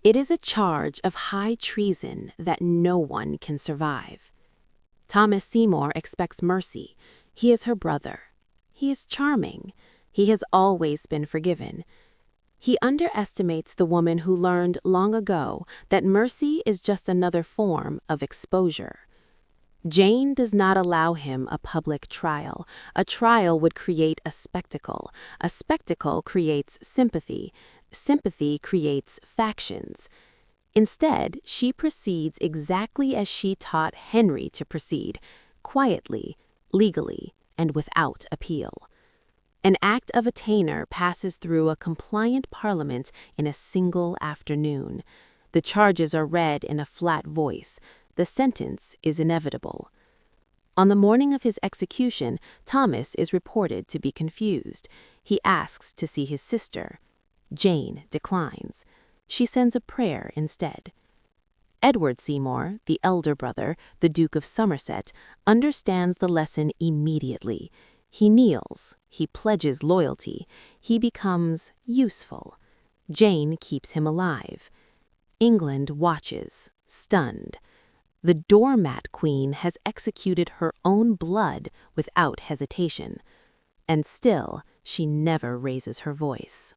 It is a charge of high treason that no one can survive. Thomas Seymour expects mercy. He is her brother. He is charming. He has always been forgiven. He underestimates the woman who learned long ago that mercy is just another form of exposure. Jane does not allow him a public trial. A trial would create a spectacle. A spectacle creates sympathy. Sympathy creates factions. Instead, she proceeds exactly as she taught Henry to proceed, quietly, legally, and without appeal. An act of attainder passes through a compliant parliament in a single afternoon. The charges are read in a flat voice. The sentence is inevitable. On the morning of his execution, Thomas is reported to be confused. He asks to see his sister. Jane declines. She sends a prayer instead. Edward Seymour, the elder brother, the Duke of Somerset, understands the lesson immediately. He kneels, he pledges loyalty, he becomes useful. Jane keeps him alive. England watches, stunned. The Doormat Queen has executed her own blood without hesitation, and still she never raises her voice.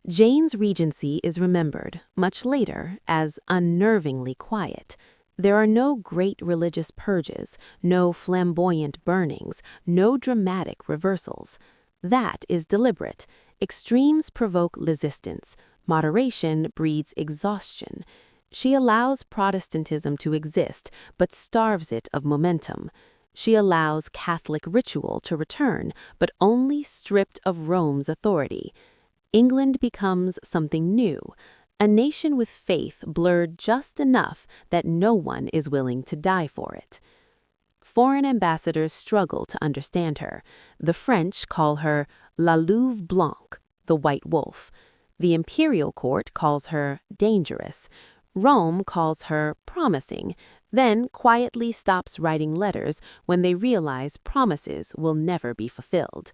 Jane's regency is remembered, much later, as unnervingly quiet. There are no great religious purges, no flamboyant burnings, no dramatic reversals. That is deliberate. Extremes provoke resistance. Moderation breeds exhaustion. She allows Protestantism to exist, but starves it of momentum. She allows Catholic ritual to return, but only stripped of Rome's authority. England becomes something new, a nation with faith blurred just enough that no one is willing to die for it. Foreign ambassadors struggle to understand her. The French call her La Louve Blanche, the white wolf. The imperial court calls her dangerous. Rome calls her promising, then quietly stops writing letters when they realize promises will never be fulfilled.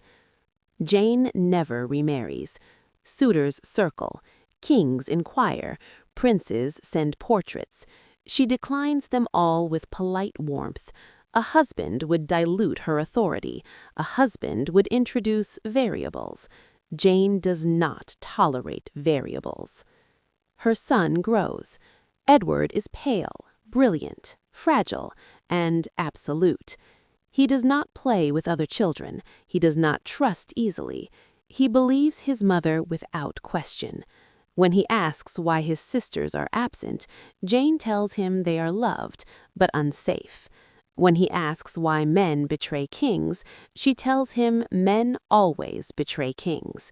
Jane never remarries. Suitors circle. Kings inquire, princes send portraits. She declines them all with polite warmth. A husband would dilute her authority. A husband would introduce variables. Jane does not tolerate variables. Her son grows. Edward is pale, brilliant, fragile, and absolute. He does not play with other children. He does not trust easily. He believes his mother without question. When he asks why his sisters are absent, Jane tells him they are loved, but unsafe. When he asks why men betray kings, she tells him men always betray kings.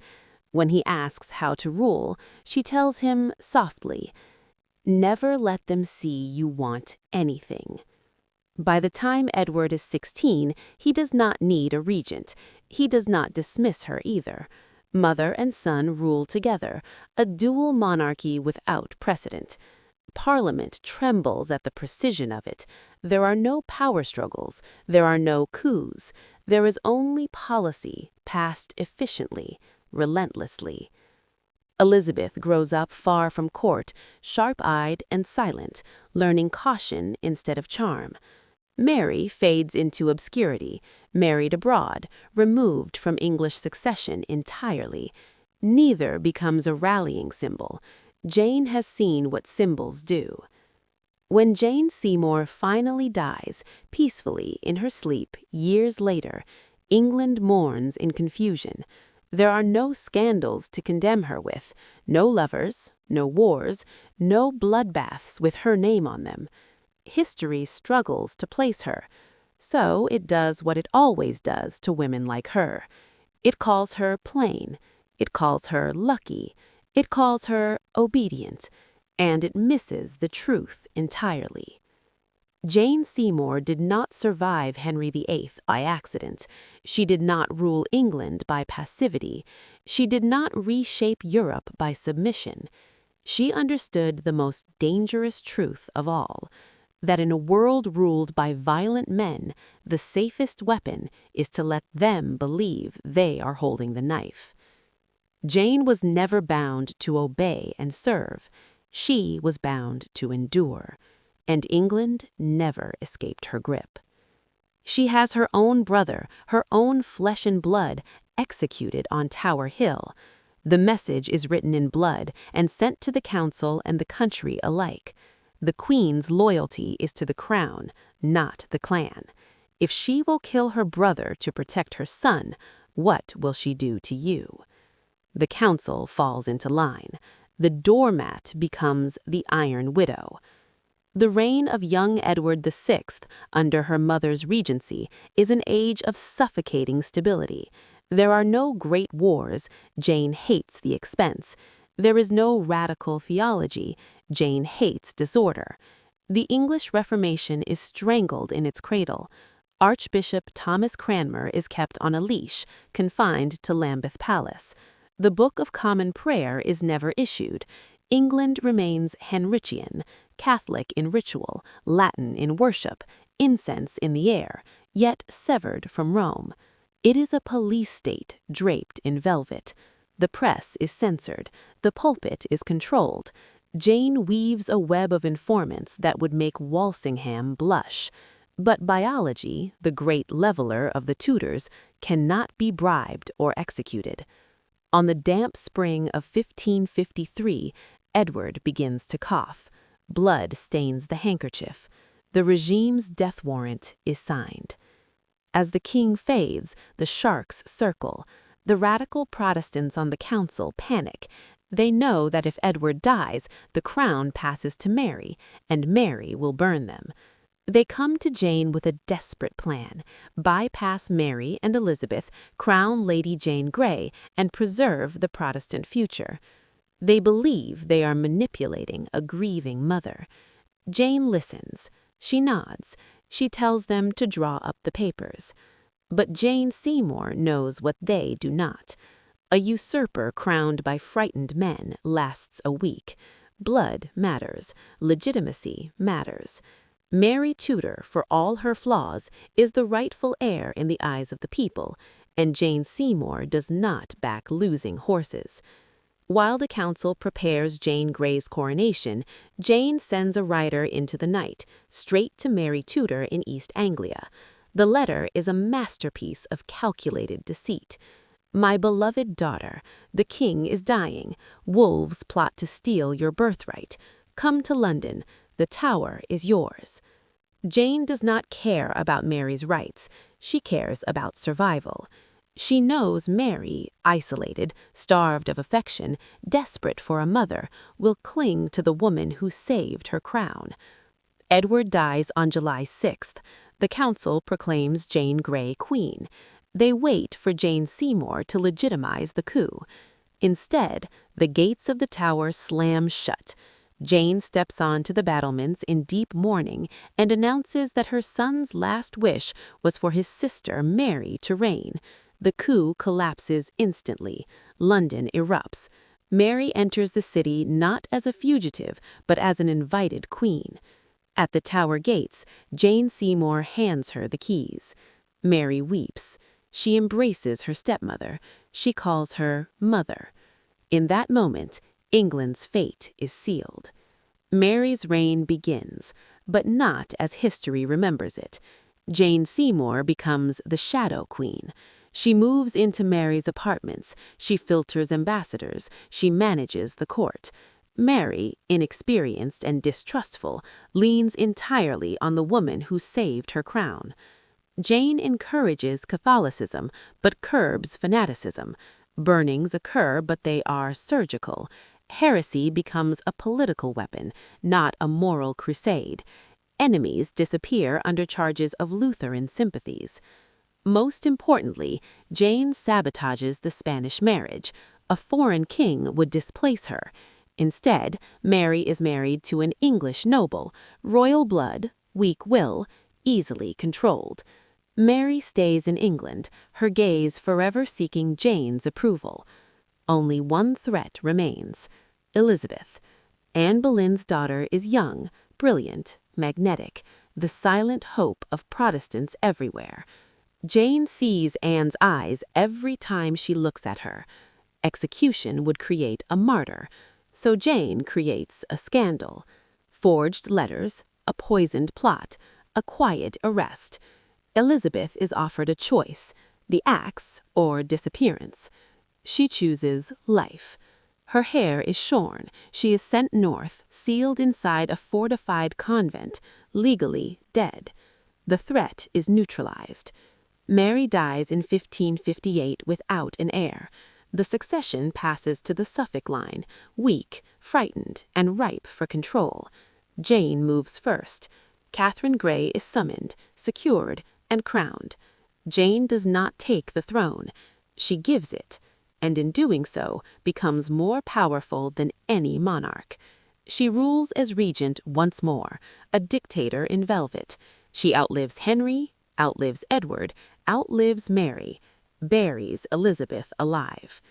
When he asks how to rule, she tells him softly, "Never let them see you want anything." By the time Edward is 16, he does not need a regent. He does not dismiss her either. Mother and son rule together, a dual monarchy without precedent. Parliament trembles at the precision of it. There are no power struggles. There are no coups. There is only policy, passed efficiently, relentlessly. Elizabeth grows up far from court, sharp-eyed and silent, learning caution instead of charm. Mary fades into obscurity, married abroad, removed from English succession entirely. Neither becomes a rallying symbol. Jane has seen what symbols do. When Jane Seymour finally dies, peacefully in her sleep years later, England mourns in confusion. There are no scandals to condemn her with, no lovers, no wars, no bloodbaths with her name on them. History struggles to place her, so it does what it always does to women like her. It calls her plain, it calls her lucky, it calls her obedient, and it misses the truth entirely. Jane Seymour did not survive Henry VIII by accident. She did not rule England by passivity. She did not reshape Europe by submission. She understood the most dangerous truth of all, that in a world ruled by violent men, the safest weapon is to let them believe they are holding the knife. Jane was never bound to obey and serve. She was bound to endure, and England never escaped her grip. She has her own brother, her own flesh and blood, executed on Tower Hill. The message is written in blood and sent to the council and the country alike. The Queen's loyalty is to the crown, not the clan. If she will kill her brother to protect her son, what will she do to you? The council falls into line. The doormat becomes the Iron Widow. The reign of young Edward VI, under her mother's regency, is an age of suffocating stability. There are no great wars. Jane hates the expense. There is no radical theology. Jane hates disorder. The English Reformation is strangled in its cradle. Archbishop Thomas Cranmer is kept on a leash, confined to Lambeth Palace. The Book of Common Prayer is never issued. England remains Henrician, Catholic in ritual, Latin in worship, incense in the air, yet severed from Rome. It is a police state draped in velvet. The press is censored. The pulpit is controlled. Jane weaves a web of informants that would make Walsingham blush. But biology, the great leveler of the Tudors, cannot be bribed or executed. On the damp spring of 1553, Edward begins to cough. Blood stains the handkerchief. The regime's death warrant is signed. As the king fades, the sharks circle. The radical Protestants on the council panic. They know that if Edward dies, the crown passes to Mary, and Mary will burn them. They come to Jane with a desperate plan: bypass Mary and Elizabeth, crown Lady Jane Grey, and preserve the Protestant future. They believe they are manipulating a grieving mother. Jane listens. She nods. She tells them to draw up the papers. But Jane Seymour knows what they do not. A usurper crowned by frightened men lasts a week. Blood matters. Legitimacy matters. Mary Tudor, for all her flaws, is the rightful heir in the eyes of the people, and Jane Seymour does not back losing horses. While the council prepares Jane Grey's coronation, Jane sends a rider into the night, straight to Mary Tudor in East Anglia. The letter is a masterpiece of calculated deceit. "My beloved daughter, the king is dying. Wolves plot to steal your birthright. Come to London. The Tower is yours." Jane does not care about Mary's rights. She cares about survival. She knows Mary, isolated, starved of affection, desperate for a mother, will cling to the woman who saved her crown. Edward dies on July 6th. The council proclaims Jane Grey queen. They wait for Jane Seymour to legitimize the coup. Instead, the gates of the Tower slam shut. Jane steps on to the battlements in deep mourning and announces that her son's last wish was for his sister Mary to reign. The coup collapses instantly. London erupts. Mary enters the city not as a fugitive, but as an invited queen. At the Tower gates, Jane Seymour hands her the keys. Mary weeps. She embraces her stepmother. She calls her mother. In that moment, England's fate is sealed. Mary's reign begins, but not as history remembers it. Jane Seymour becomes the Shadow Queen. She moves into Mary's apartments. She filters ambassadors. She manages the court. Mary, inexperienced and distrustful, leans entirely on the woman who saved her crown. Jane encourages Catholicism, but curbs fanaticism. Burnings occur, but they are surgical. Heresy becomes a political weapon, not a moral crusade. Enemies disappear under charges of Lutheran sympathies. Most importantly, Jane sabotages the Spanish marriage. A foreign king would displace her. Instead, Mary is married to an English noble, royal blood, weak will, easily controlled. Mary stays in England, her gaze forever seeking Jane's approval. Only one threat remains: Elizabeth. Anne Boleyn's daughter is young, brilliant, magnetic, the silent hope of Protestants everywhere. Jane sees Anne's eyes every time she looks at her. Execution would create a martyr. So Jane creates a scandal. Forged letters, a poisoned plot, a quiet arrest. Elizabeth is offered a choice, the axe or disappearance. She chooses life. Her hair is shorn. She is sent north, sealed inside a fortified convent, legally dead. The threat is neutralized. Mary dies in 1558 without an heir. The succession passes to the Suffolk line, weak, frightened, and ripe for control. Jane moves first. Catherine Grey is summoned, secured, and crowned. Jane does not take the throne. She gives it, and in doing so becomes more powerful than any monarch. She rules as regent once more, a dictator in velvet. She outlives Henry, outlives Edward, outlives Mary, buries Elizabeth alive.